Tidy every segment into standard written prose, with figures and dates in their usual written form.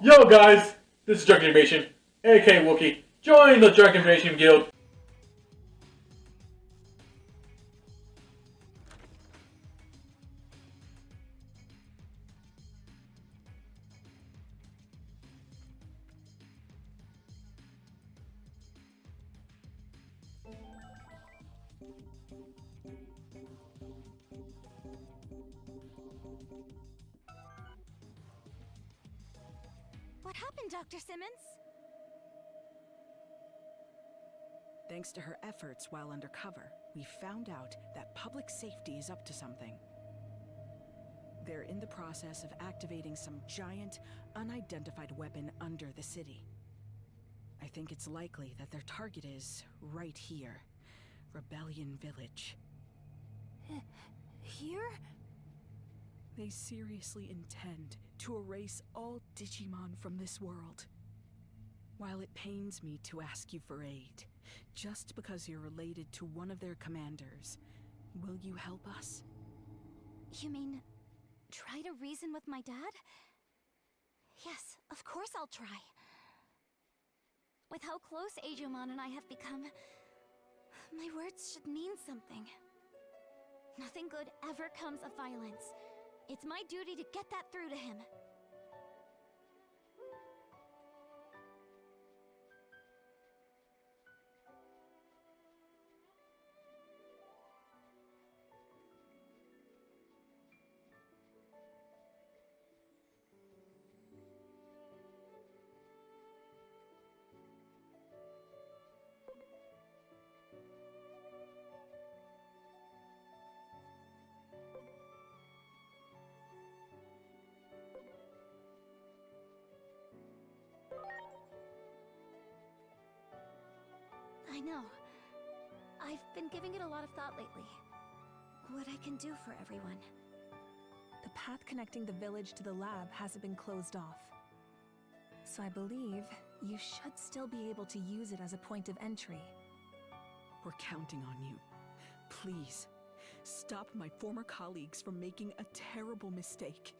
Yo guys, this is Dragon Invasion, aka Wookie. Join the Dragon Invasion Guild. What happened, Dr. Simmons? Thanks to her efforts while undercover, we found out that public safety is up to something. They're in the process of activating some giant, unidentified weapon under the city. I think it's likely that their target is right here, Rebellion Village. Here? They seriously intend to erase all Digimon from this world. While it pains me to ask you for aid, just because you're related to one of their commanders, will you help us? You mean, try to reason with my dad? Yes, of course I'll try. With how close Agumon and I have become, my words should mean something. Nothing good ever comes of violence. It's my duty to get that through to him. I know. I've been giving it a lot of thought lately. What I can do for everyone. The path connecting the village to the lab hasn't been closed off. So I believe you should still be able to use it as a point of entry. We're counting on you. Please, stop my former colleagues from making a terrible mistake.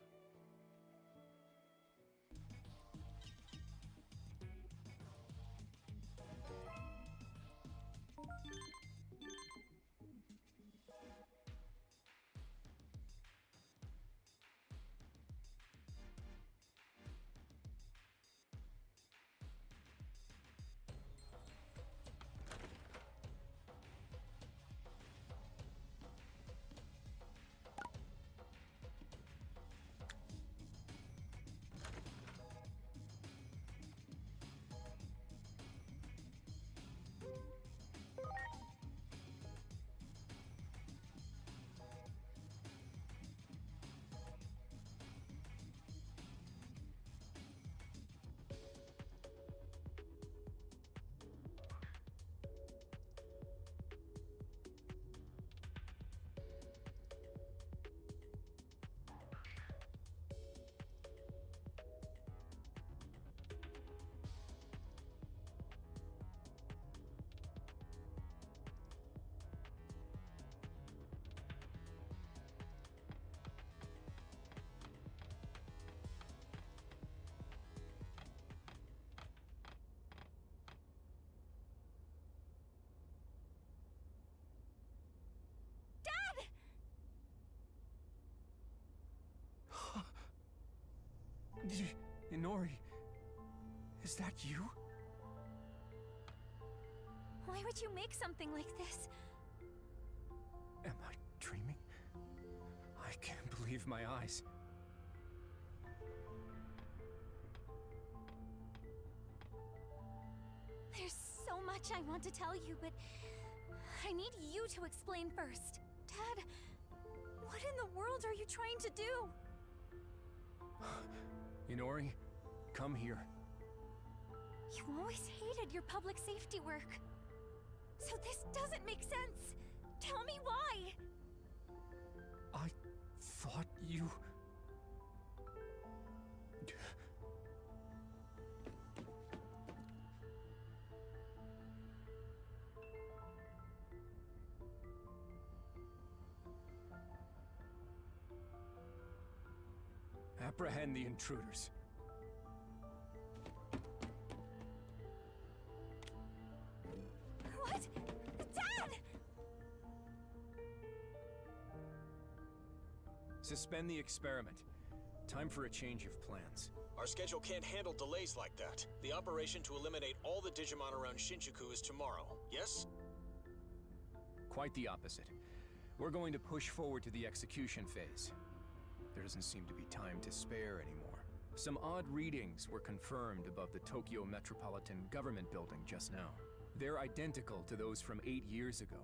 Inori, is that you? Why would you make something like this? Am I dreaming? I can't believe my eyes. There's so much I want to tell you, but I need you to explain first. Dad, what in the world are you trying to do? Inori, come here. You always hated your public safety work. So this doesn't make sense. Tell me why. I thought you... Apprehend the intruders. Suspend the experiment. Time for a change of plans. Our schedule can't handle delays like that. The operation to eliminate all the Digimon around Shinjuku is tomorrow, yes? Quite the opposite. We're going to push forward to the execution phase. There doesn't seem to be time to spare anymore. Some odd readings were confirmed above the Tokyo Metropolitan Government Building just now. They're identical to those from 8 years ago,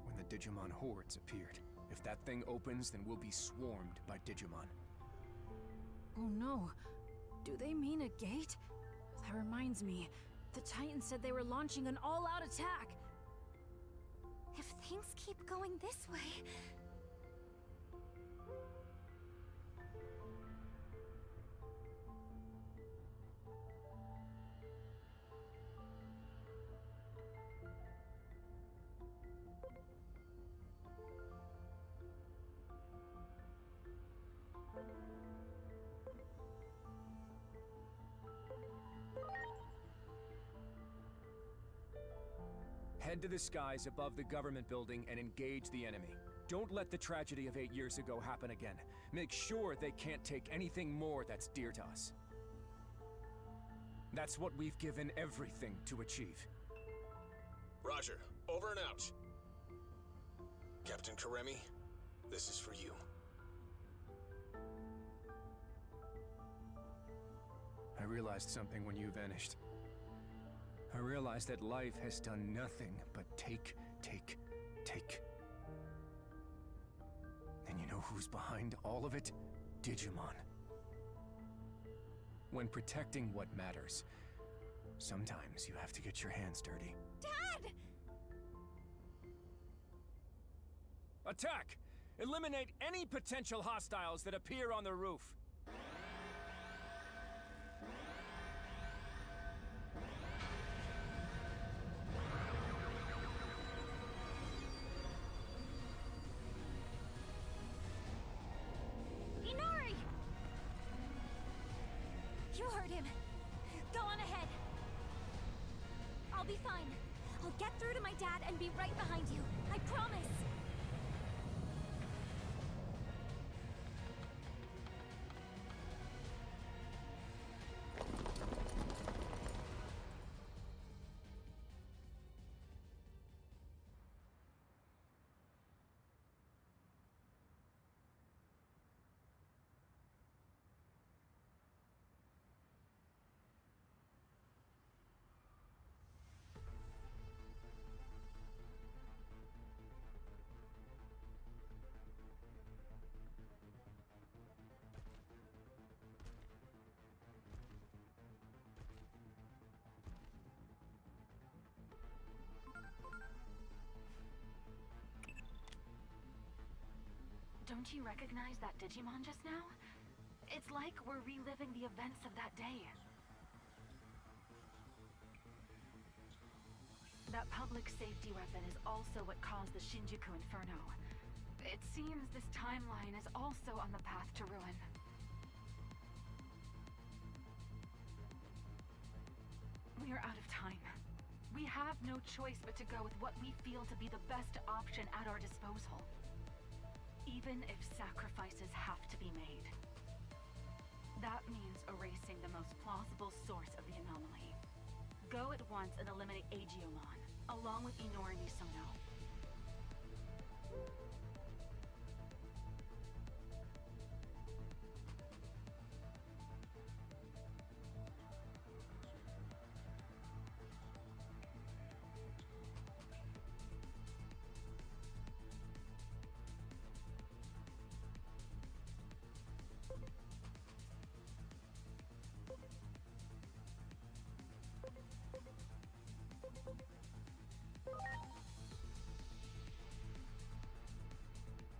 when the Digimon hordes appeared. If that thing opens, then we'll be swarmed by Digimon. Oh no. Do they mean a gate? That reminds me. The Titans said they were launching an all-out attack. If things keep going this way... Head to the skies above the government building and engage the enemy. Don't let the tragedy of 8 years ago happen again. Make sure they can't take anything more that's dear to us. That's what we've given everything to achieve. Roger. Over and out. Captain Karemi, this is for you. I realized something when you vanished. I realized that life has done nothing but take. And you know who's behind all of it? Digimon. When protecting what matters, sometimes you have to get your hands dirty. Dad! Attack! Eliminate any potential hostiles that appear on the roof. Inari! You heard him. Go on ahead. I'll be fine. I'll get through to my dad and be right behind you. I promise. Don't you recognize that Digimon just now? It's like we're reliving the events of that day. That public safety weapon is also what caused the Shinjuku Inferno. It seems this timeline is also on the path to ruin. We are out of time. We have no choice but to go with what we feel to be the best option at our disposal. Even if sacrifices have to be made. That means erasing the most plausible source of the anomaly. Go at once and eliminate Agiomon, along with Inori Misono.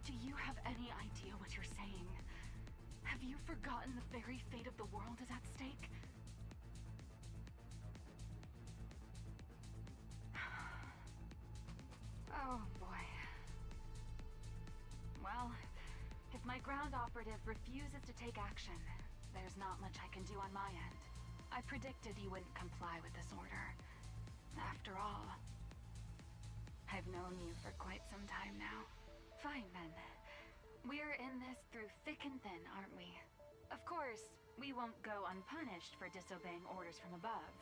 Do you have any idea what you're saying? Have you forgotten the very fate of the world is at stake? Oh boy. Well, if my ground operative refuses to take action, there's not much I can do on my end. I predicted you wouldn't comply with this order. After all, I've known you for quite some time now. Fine then. We're in this through thick and thin, aren't we? Of course, we won't go unpunished for disobeying orders from above.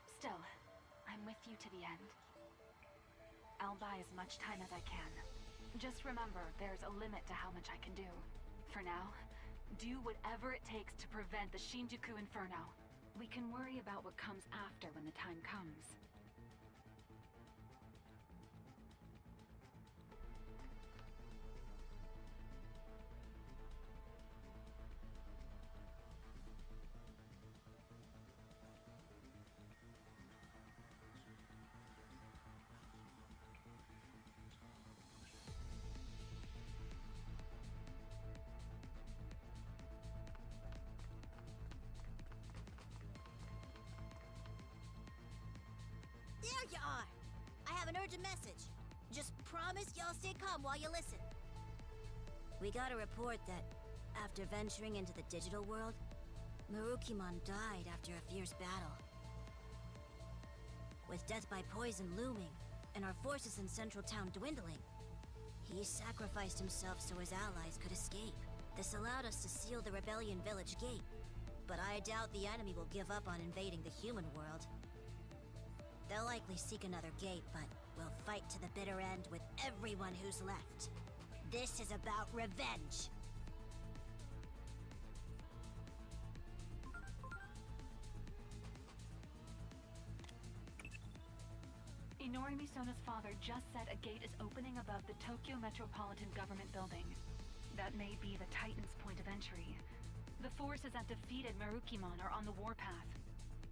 Still, I'm with you to the end. I'll buy as much time as I can. Just remember, there's a limit to how much I can do. For now, do whatever it takes to prevent the Shinjuku Inferno. We can worry about what comes after when the time comes. There you are! I have an urgent message. Just promise y'all stay calm while you listen. We got a report that, after venturing into the digital world, Marukimon died after a fierce battle. With death by poison looming, and our forces in Central Town dwindling, he sacrificed himself so his allies could escape. This allowed us to seal the Rebellion Village gate, but I doubt the enemy will give up on invading the human world. They'll likely seek another gate, but we'll fight to the bitter end with everyone who's left. This is about revenge. Inori Misono's father just said a gate is opening above the Tokyo Metropolitan Government Building. That may be the Titan's point of entry. The forces that defeated Marukimon are on the warpath.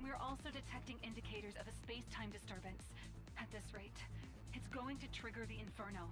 We're also detecting indicators of a space-time disturbance. At this rate, it's going to trigger the Inferno.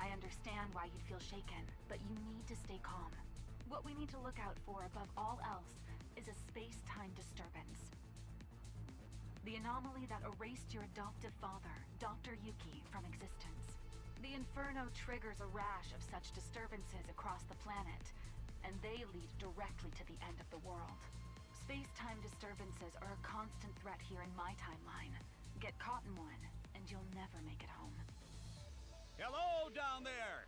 I understand why you'd feel shaken, but you need to stay calm. What we need to look out for above all else is a space-time disturbance. The anomaly that erased your adoptive father, Dr. Yuki, from existence. The Inferno triggers a rash of such disturbances across the planet, and they lead directly to the end of the world. Space-time disturbances are a constant threat here in my timeline. Get caught in one, and you'll never make it home. Hello down there!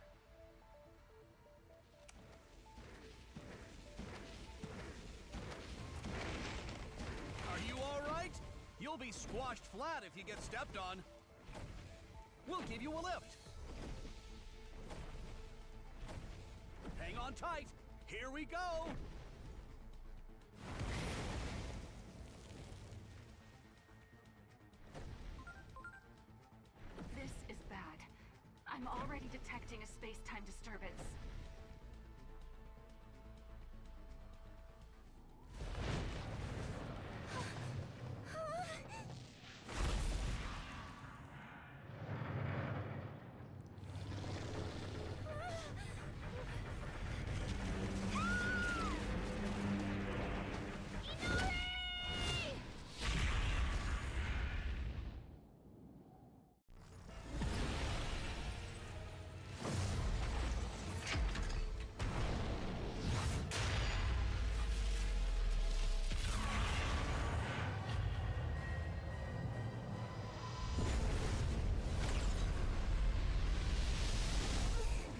Are you all right? You'll be squashed flat if you get stepped on. We'll give you a lift. Hang on tight. Here we go. space-time disturbance.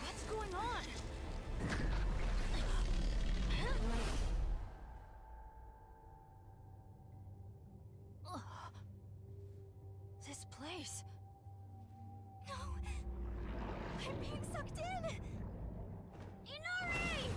What's going on? Ugh. This place. No! I'm being sucked in! Inari!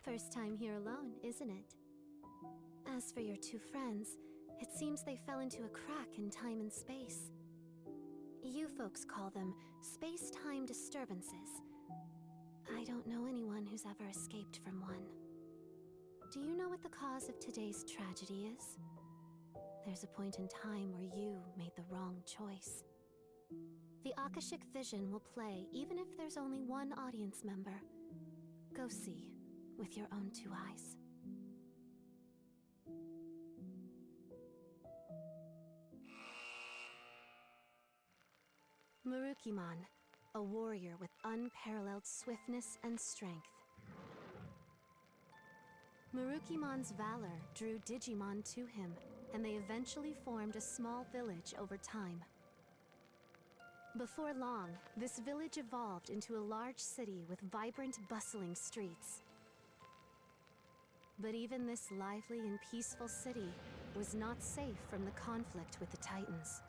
First time here alone, isn't it? As for your two friends, it seems they fell into a crack in time and space. You folks call them space-time disturbances. I don't know anyone who's ever escaped from one. Do you know what the cause of today's tragedy is? There's a point in time where you made the wrong choice. The Akashic Vision will play even if there's only one audience member. Go see with your own two eyes. Marukimon, a warrior with unparalleled swiftness and strength. Marukimon's valor drew Digimon to him, and they eventually formed a small village over time. Before long, this village evolved into a large city with vibrant, bustling streets. But even this lively and peaceful city was not safe from the conflict with the Titans.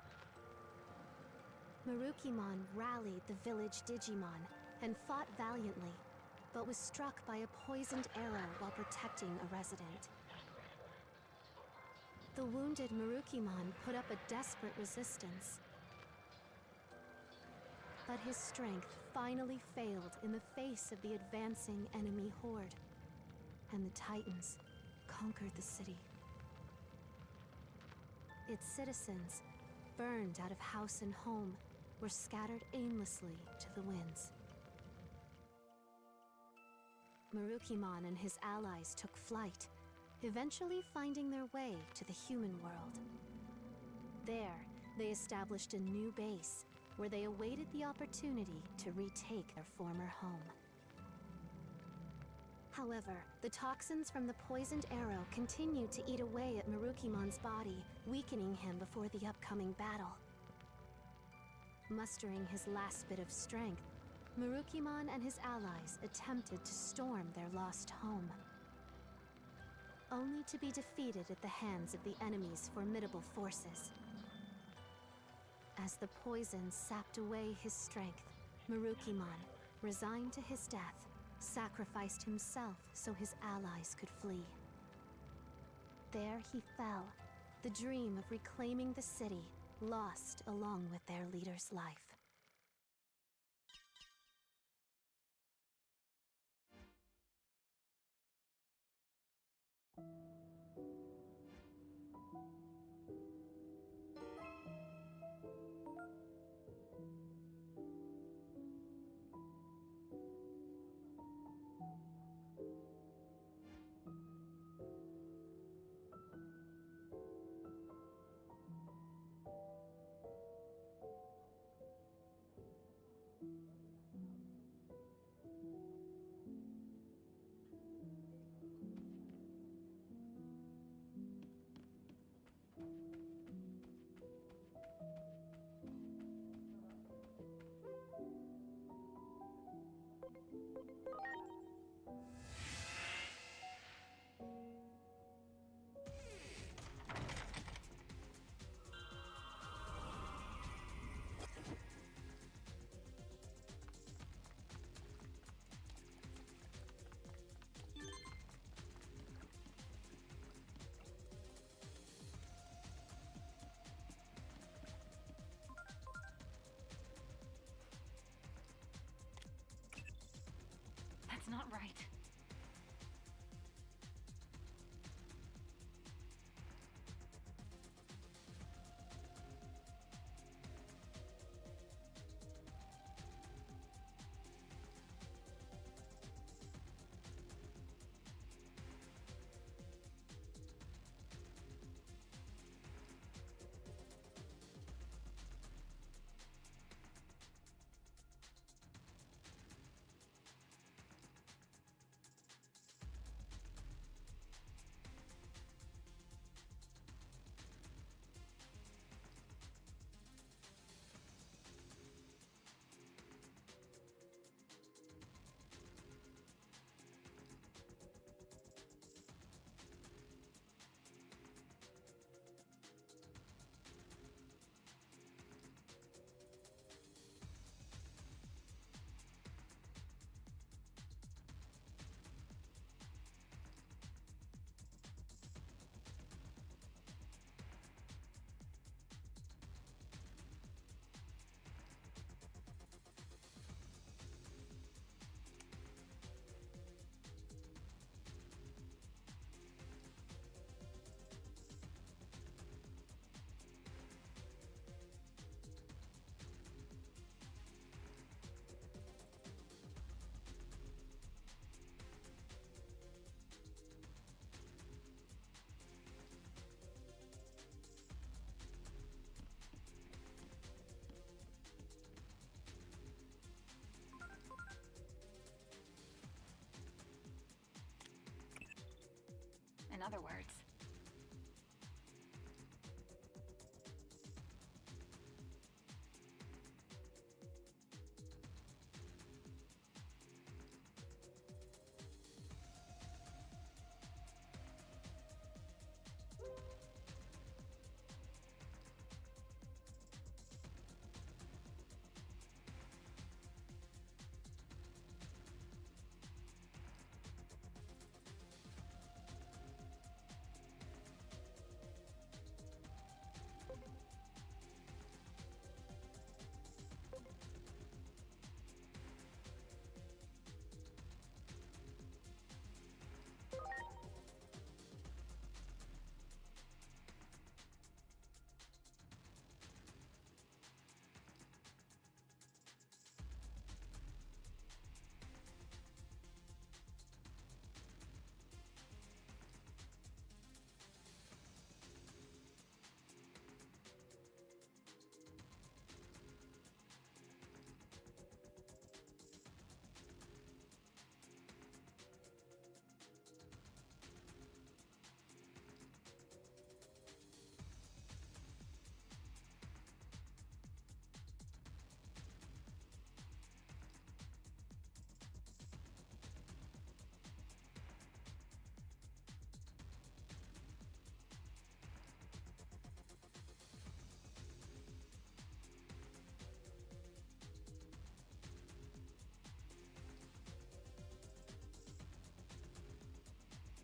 Marukimon rallied the village Digimon and fought valiantly, but was struck by a poisoned arrow while protecting a resident. The wounded Marukimon put up a desperate resistance. But his strength finally failed in the face of the advancing enemy horde, and the Titans conquered the city. Its citizens, burned out of house and home, were scattered aimlessly to the winds. Marukimon and his allies took flight, eventually finding their way to the human world. There, they established a new base, where they awaited the opportunity to retake their former home. However, the toxins from the poisoned arrow continued to eat away at Marukimon's body, weakening him before the upcoming battle. Mustering his last bit of strength, Marukimon and his allies attempted to storm their lost home, only to be defeated at the hands of the enemy's formidable forces. As the poison sapped away his strength, Marukimon, resigned to his death, sacrificed himself so his allies could flee. There he fell, the dream of reclaiming the city lost along with their leader's life. right. In other words,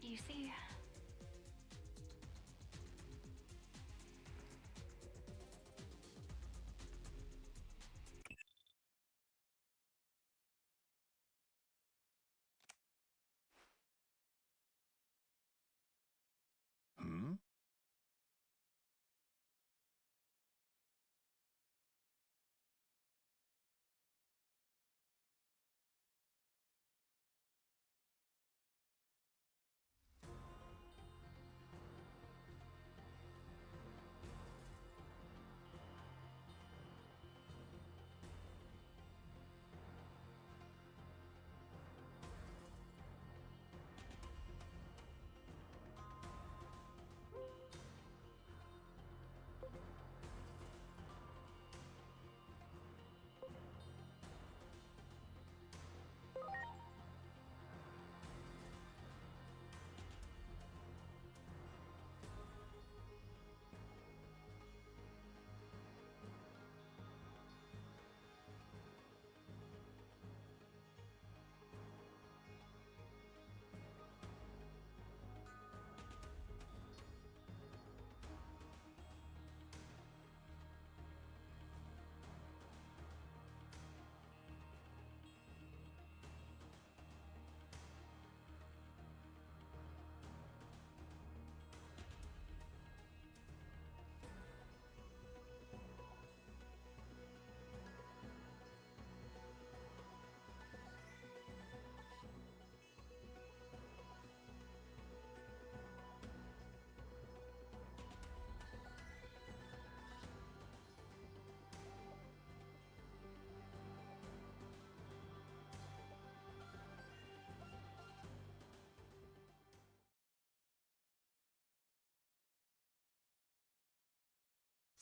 you see, Hmm?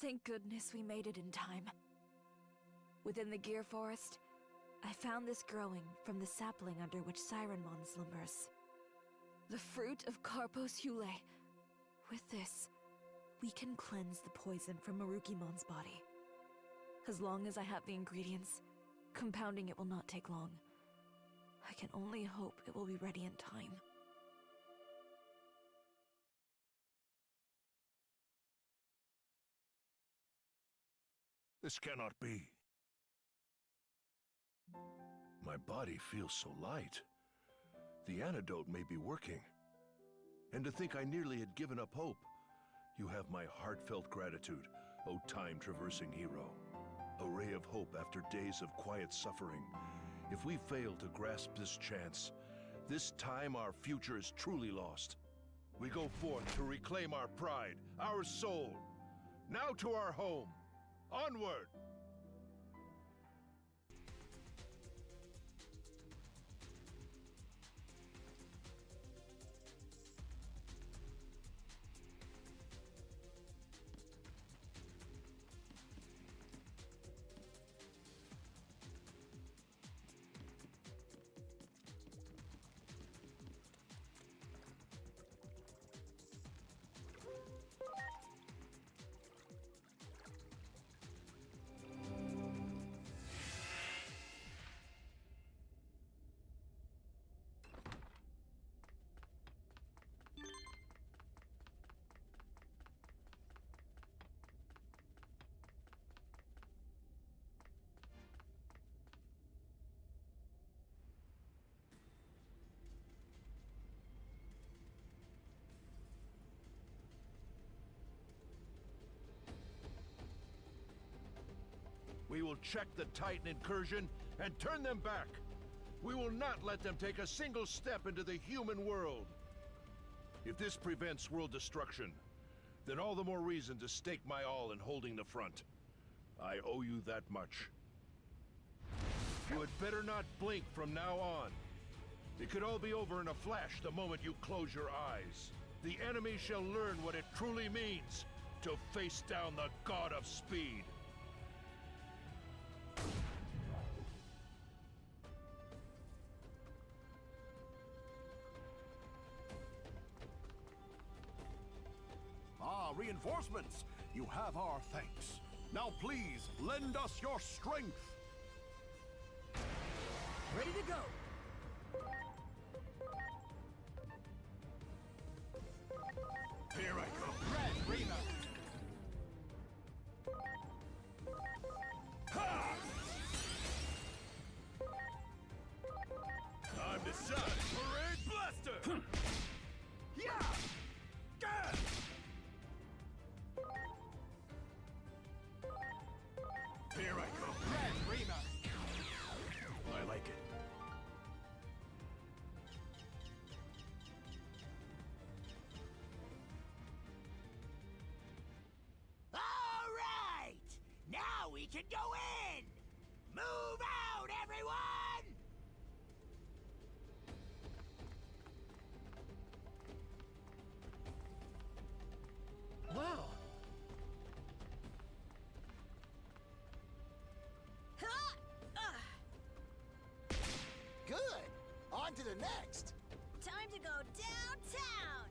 Thank goodness we made it in time. Within the Gear Forest, I found this growing from the sapling under which Sirenmon slumbers. The fruit of Carpos Hule. With this, we can cleanse the poison from Marukimon's body. As long as I have the ingredients, compounding it will not take long. I can only hope it will be ready in time. This cannot be. My body feels so light. The antidote may be working. And to think I nearly had given up hope. You have my heartfelt gratitude, O time-traversing hero. A ray of hope after days of quiet suffering. If we fail to grasp this chance, this time our future is truly lost. We go forth to reclaim our pride, our soul. Now to our home. Onward! We will check the Titan incursion and turn them back. We will not let them take a single step into the human world. If this prevents world destruction, then all the more reason to stake my all in holding the front. I owe you that much. You had better not blink from now on. It could all be over in a flash the moment you close your eyes. The enemy shall learn what it truly means to face down the god of speed. Reinforcements! You have our thanks. Now please, lend us your strength! Ready to go! Here I come! Red, Rena! Ha! Time to shine! Parade Blaster! Yeah! Gah! Here I come! Red, Rena! I like it. All right! Now we can go in! Move out, everyone! Wow! Good! On to the next! Time to go downtown!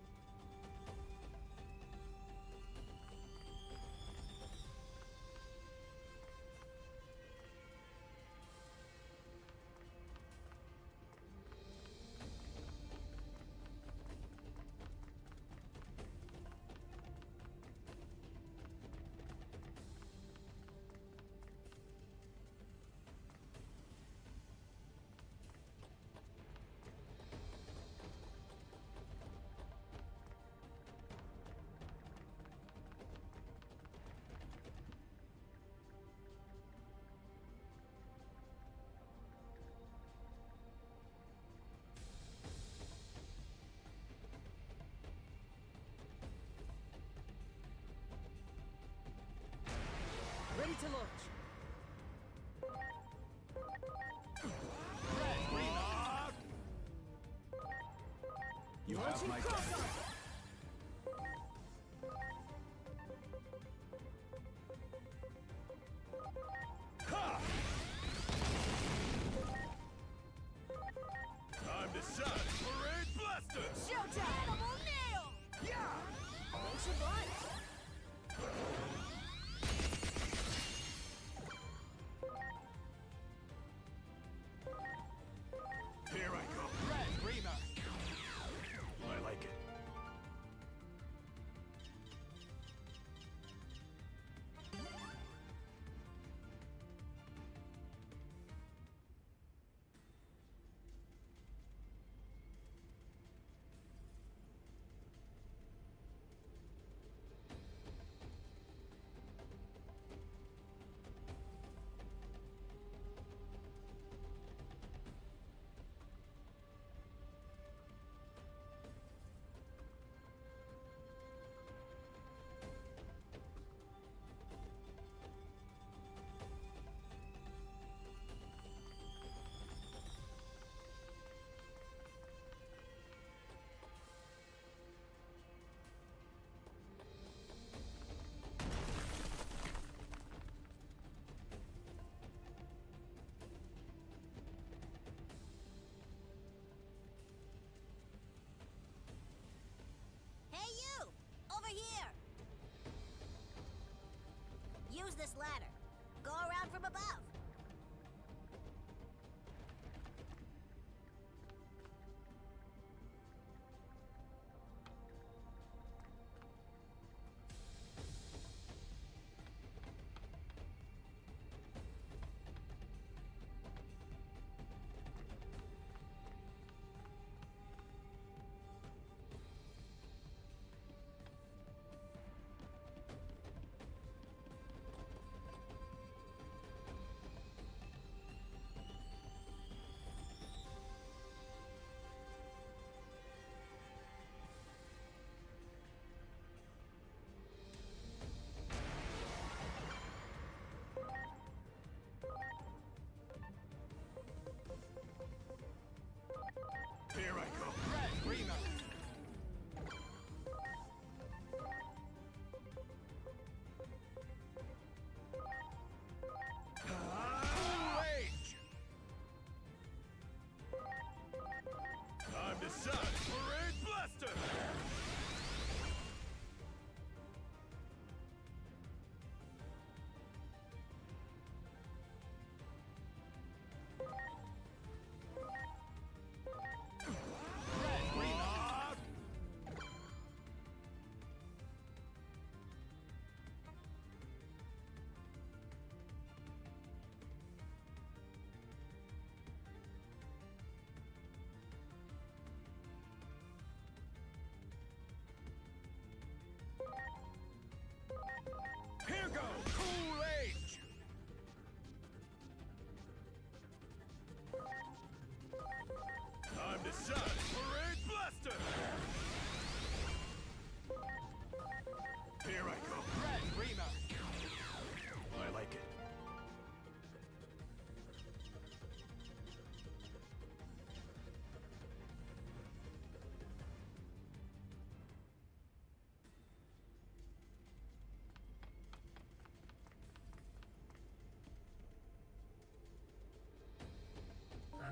Ready to launch! Red, Rena! You have my Cross-arm!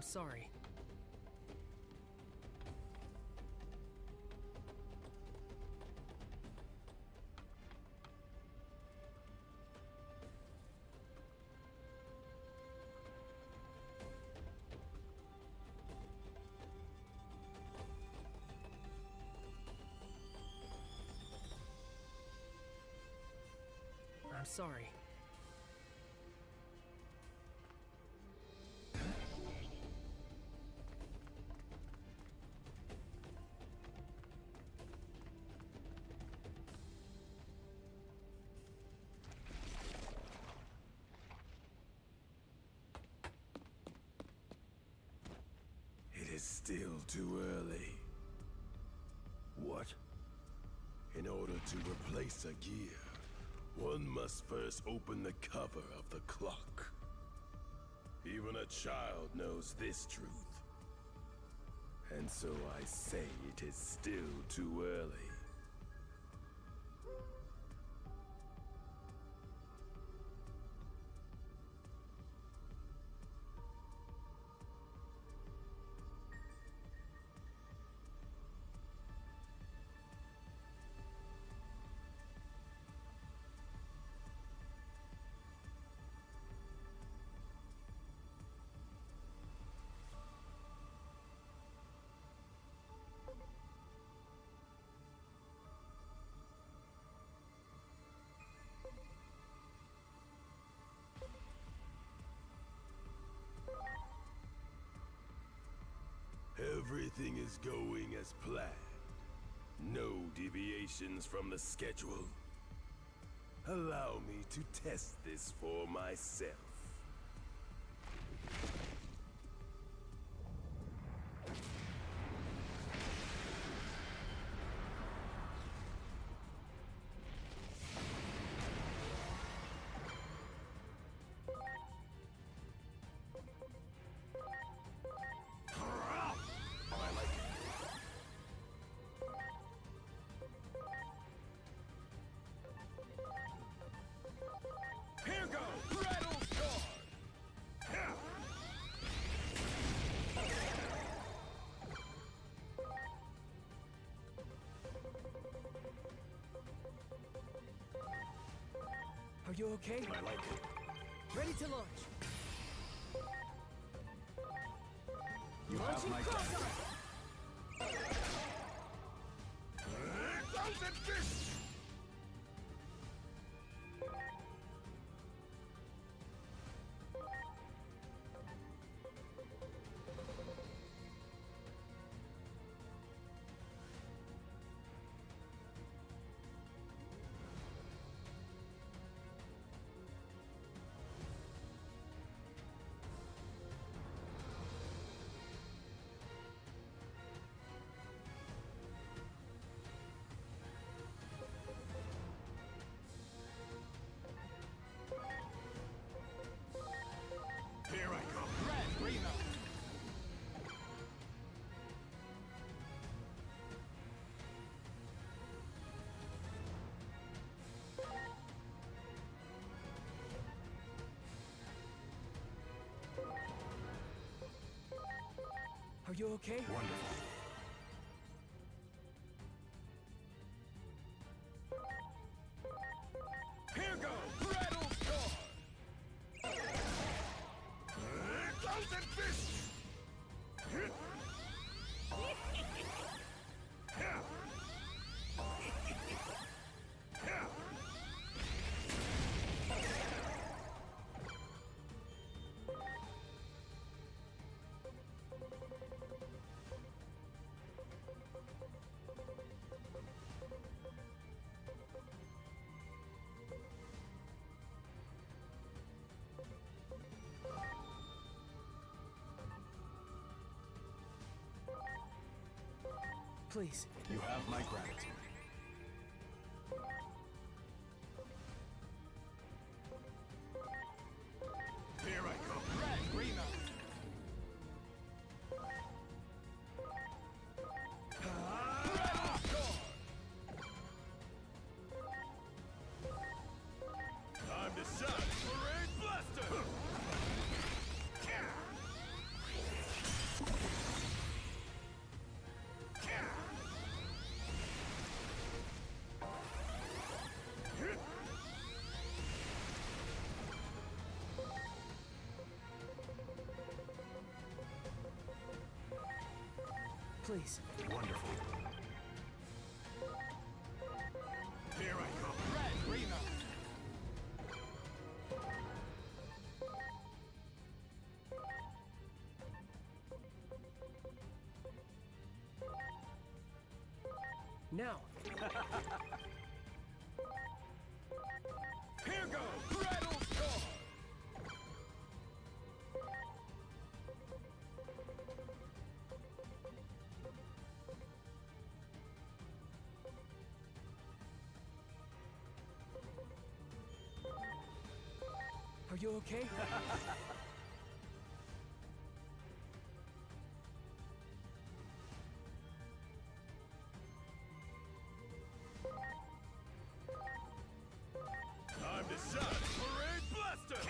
I'm sorry. I'm sorry. It is still too early. What? In order to replace a gear, one must first open the cover of the clock. Even a child knows this truth. And so I say it is still too early. Everything is going as planned. No deviations from the schedule. Allow me to test this for myself. Here goes! Rattle Sword! Are you okay? I like it. Ready to launch. You have my gratitude. Thousand fists! Here I come. Red Remo! Are you okay? Wonderful. Here goes! Rattle Sword! Thousand fists! Please. You have my gratitude. Here I come. Red Remo! Rattle Sword! Time to shine. Parade Blaster! please. Wonderful. Here I go. Red, Reno. Now. Here goes! Rattle score! Are you okay? Time to shine! Parade Blaster!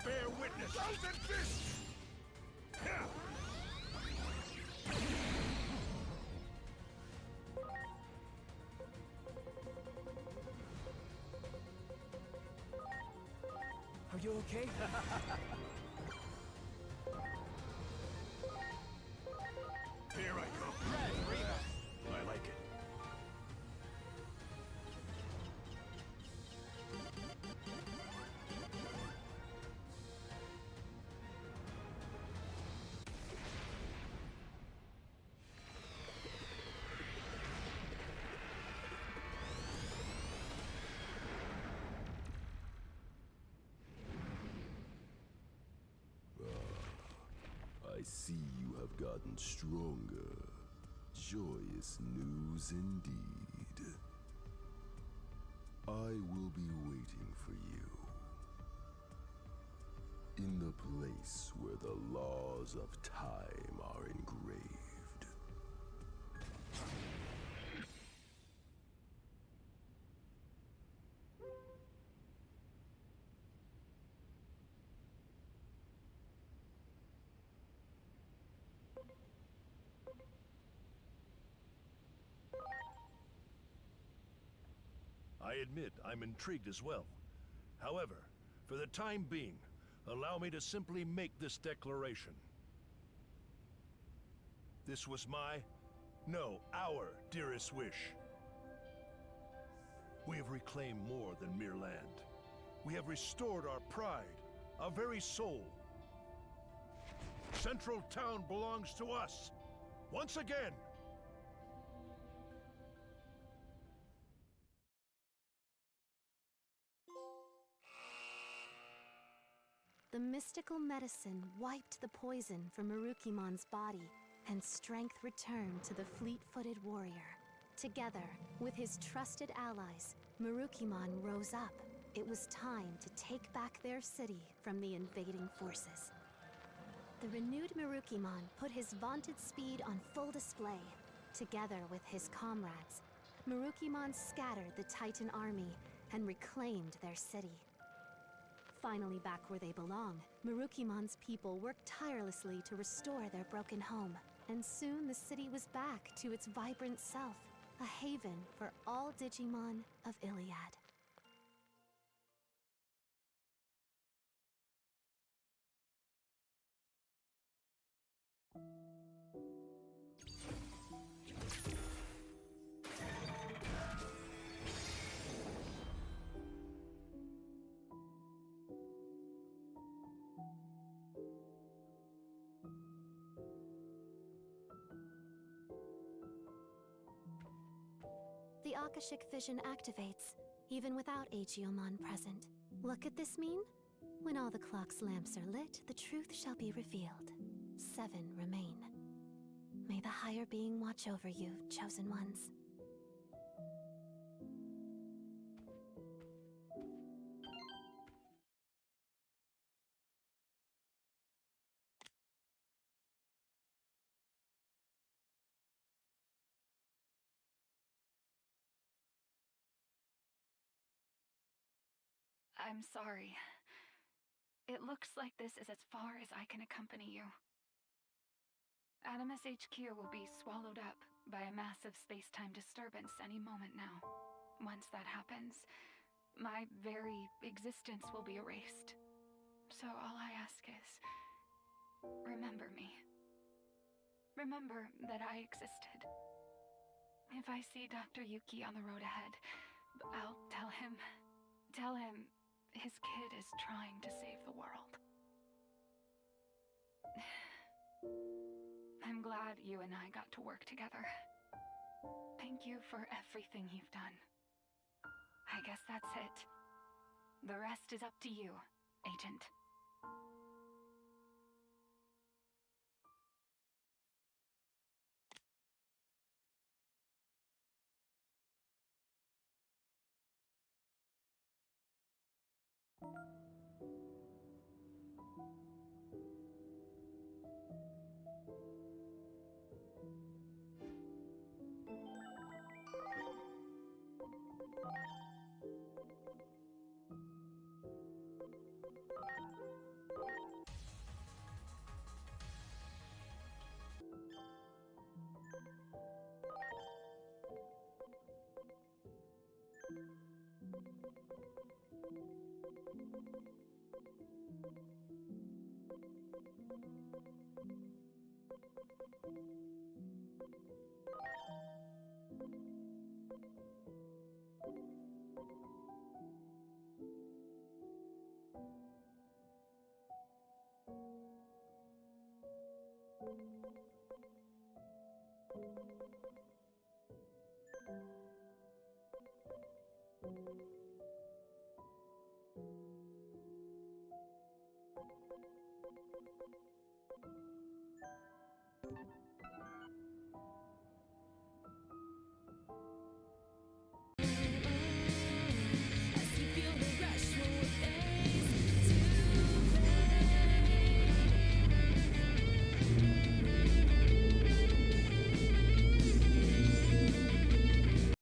Bear witness! Thousand fists! Are you okay? Here I go. Red, Reno. I like it. I see you have gotten stronger. Joyous news indeed. I will be waiting for you. In the place where the laws of time are engraved. I admit I'm intrigued as well. However, for the time being, allow me to simply make this declaration. This was no, our dearest wish. We have reclaimed more than mere land. We have restored our pride, our very soul. Central Town belongs to us, once again. The mystical medicine wiped the poison from Marukimon's body, and strength returned to the fleet-footed warrior. Together, with his trusted allies, Marukimon rose up. It was time to take back their city from the invading forces. The renewed Marukimon put his vaunted speed on full display. Together with his comrades, Marukimon scattered the Titan army and reclaimed their city. Finally back where they belong, Marukimon's people worked tirelessly to restore their broken home. And soon the city was back to its vibrant self, a haven for all Digimon of Iliad. The Akashic vision activates, even without Aegeomon present. What could this mean? When all the clock's lamps are lit, the truth shall be revealed. 7 remain. May the higher being watch over you, chosen ones. I'm sorry. It looks like this is as far as I can accompany you. Adamus HQ will be swallowed up by a massive space-time disturbance any moment now. Once that happens, my very existence will be erased. So all I ask is, remember me. Remember that I existed. If I see Dr. Yuki on the road ahead, I'll tell him his kid is trying to save the world. I'm glad you and I got to work together. Thank you for everything you've done. I guess that's it. The rest is up to you, Agent.